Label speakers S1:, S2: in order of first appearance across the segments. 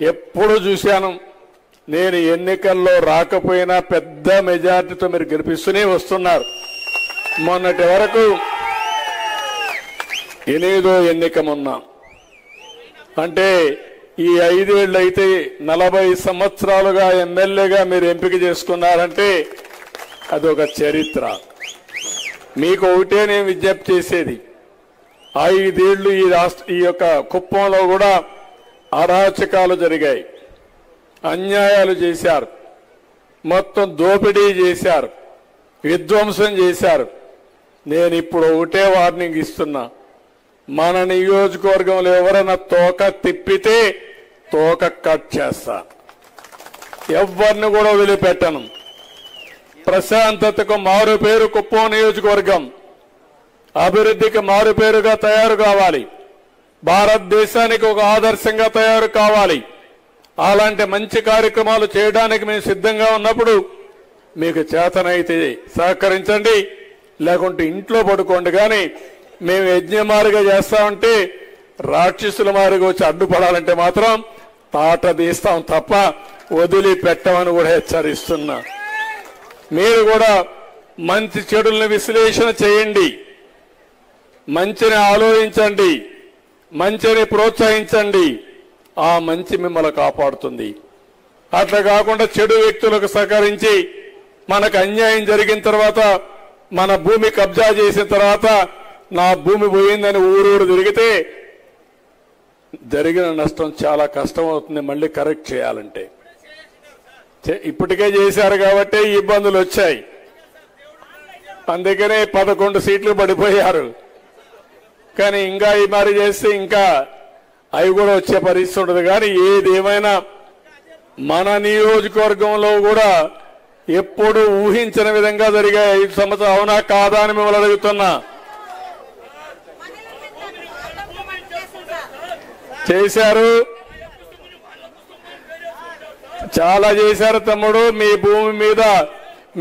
S1: ఎప్పుడు చూశాను. నేను ఎన్నికల్లో రాకపోయినా పెద్ద మెజార్టీతో మీరు గెలిపిస్తూనే వస్తున్నారు. మొన్నటి వరకు 8వ ఎన్నిక మొన్న అంటే ఈ 5 ఏళ్ళు అయితే 40 సంవత్సరాలుగా ఎమ్మెల్యేగా మీరు ఎంపిక చేసుకున్నారంటే అదొక చరిత్ర. మీకు ఒకటే నేను విజ్ఞప్తి చేసేది, 5 ఏళ్ళు ఈ యొక్క కుప్పంలో కూడా అరాచకాలు జరిగాయి, అన్యాయాలు చేశారు, మొత్తం దోపిడీ చేశారు, విధ్వంసం చేశారు. నేను ఇప్పుడు ఒకటే వార్నింగ్ ఇస్తున్నా, మన నియోజకవర్గంలో ఎవరైనా తోక తిప్పితే తోక కట్ చేస్తా, ఎవరిని కూడా వదిలిపెట్టను. ప్రశాంతతకు మారు పేరు కుప్పం నియోజకవర్గం, అభివృద్ధికి మారు పేరుగా తయారు కావాలి, భారతదేశానికి ఒక ఆదర్శంగా తయారు కావాలి. అలాంటి మంచి కార్యక్రమాలు చేయడానికి మేము సిద్ధంగా ఉన్నప్పుడు మీకు చేతనైతే సహకరించండి, లేకుంటే ఇంట్లో పడుకోండి. కానీ మేము యజ్ఞమారిగా చేస్తామంటే రాక్షసుల మారిగా వచ్చి అడ్డుపడాలంటే మాత్రం తాట తీస్తాం తప్ప వదిలిపెట్టమని కూడా హెచ్చరిస్తున్నా. మీరు కూడా మంచి చెడుల్ని విశ్లేషణ చేయండి, మంచిని ఆలోచించండి, మంచిని ప్రోత్సహించండి. ఆ మంచి మిమ్మల్ని కాపాడుతుంది. అట్లా కాకుండా చెడు వ్యక్తులకు సహకరించి మనకు అన్యాయం జరిగిన తర్వాత, మన భూమి కబ్జా చేసిన తర్వాత నా భూమి పోయిందని ఊరూరు తిరిగితే జరిగిన నష్టం చాలా కష్టం అవుతుంది మళ్ళీ కరెక్ట్ చేయాలంటే. ఇప్పటికే చేశారు కాబట్టి ఇబ్బందులు వచ్చాయి, అందుకనే 11 సీట్లు పడిపోయారు. కానీ ఇంకా ఈ మరి చేస్తే ఇంకా అవి కూడా వచ్చే పరిస్థితి ఉండదు. కానీ ఏదేమైనా మన నియోజకవర్గంలో కూడా ఎప్పుడు ఊహించిన విధంగా జరిగాయి 5 సంవత్సరాలు. అవునా కాదా అని మిమ్మల్ని అడుగుతున్నా. చేశారు, చాలా చేశారు తమ్ముడు. మీ భూమి మీద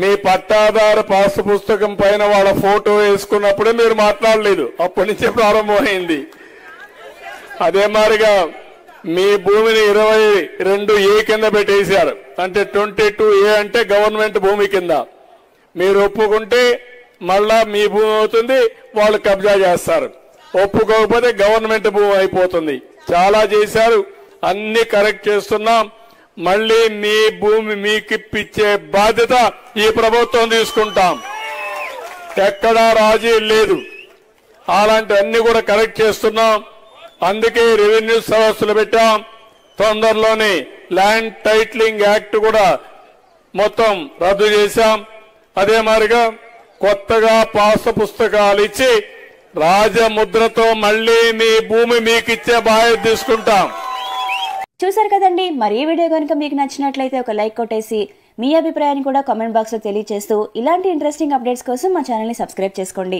S1: మీ పట్టాదారు పాసు పుస్తకం పైన వాళ్ళ ఫోటో వేసుకున్నప్పుడే మీరు మాట్లాడలేదు, అప్పటి నుంచే ప్రారంభమైంది. అదే మాదిరిగా మీ భూమిని 22A కింద పెట్టేశారు, అంటే 22A అంటే గవర్నమెంట్ భూమి కింద. మీరు ఒప్పుకుంటే మళ్ళా మీ భూమి అవుతుంది, వాళ్ళు కబ్జా చేస్తారు. ఒప్పుకోకపోతే గవర్నమెంట్ భూమి అయిపోతుంది. చాలా చేశారు, అన్ని కరెక్ట్ చేస్తున్నాం. మళ్ళీ మీ భూమి మీకు ఇప్పించే బాధ్యత ఈ ప్రభుత్వం తీసుకుంటాం. ఎక్కడా రాజీ లేదు. అలాంటి అన్ని కూడా కరెక్ట్ చేస్తున్నాం. అందుకే రెవెన్యూ సదస్సులు పెట్టాం. తొందరలోనే ల్యాండ్ టైటిలింగ్ యాక్ట్ కూడా మొత్తం రద్దు చేశాం. అదే మాదిరిగా కొత్తగా పాసు పుస్తకాలు ఇచ్చి రాజముద్రతో మళ్ళీ మీ భూమి మీకు ఇచ్చే బాధ్యత తీసుకుంటాం.
S2: చూసారు కదండి. మరి ఈ వీడియో కనుక మీకు నచ్చినట్లయితే ఒక లైక్ కొట్టేసి మీ అభిప్రాయాన్ని కూడా కామెంట్ బాక్స్ లో తెలియజేస్తూ ఇలాంటి ఇంట్రెస్టింగ్ అప్డేట్స్ కోసం మా ఛానల్ ని సబ్స్క్రైబ్ చేసుకోండి.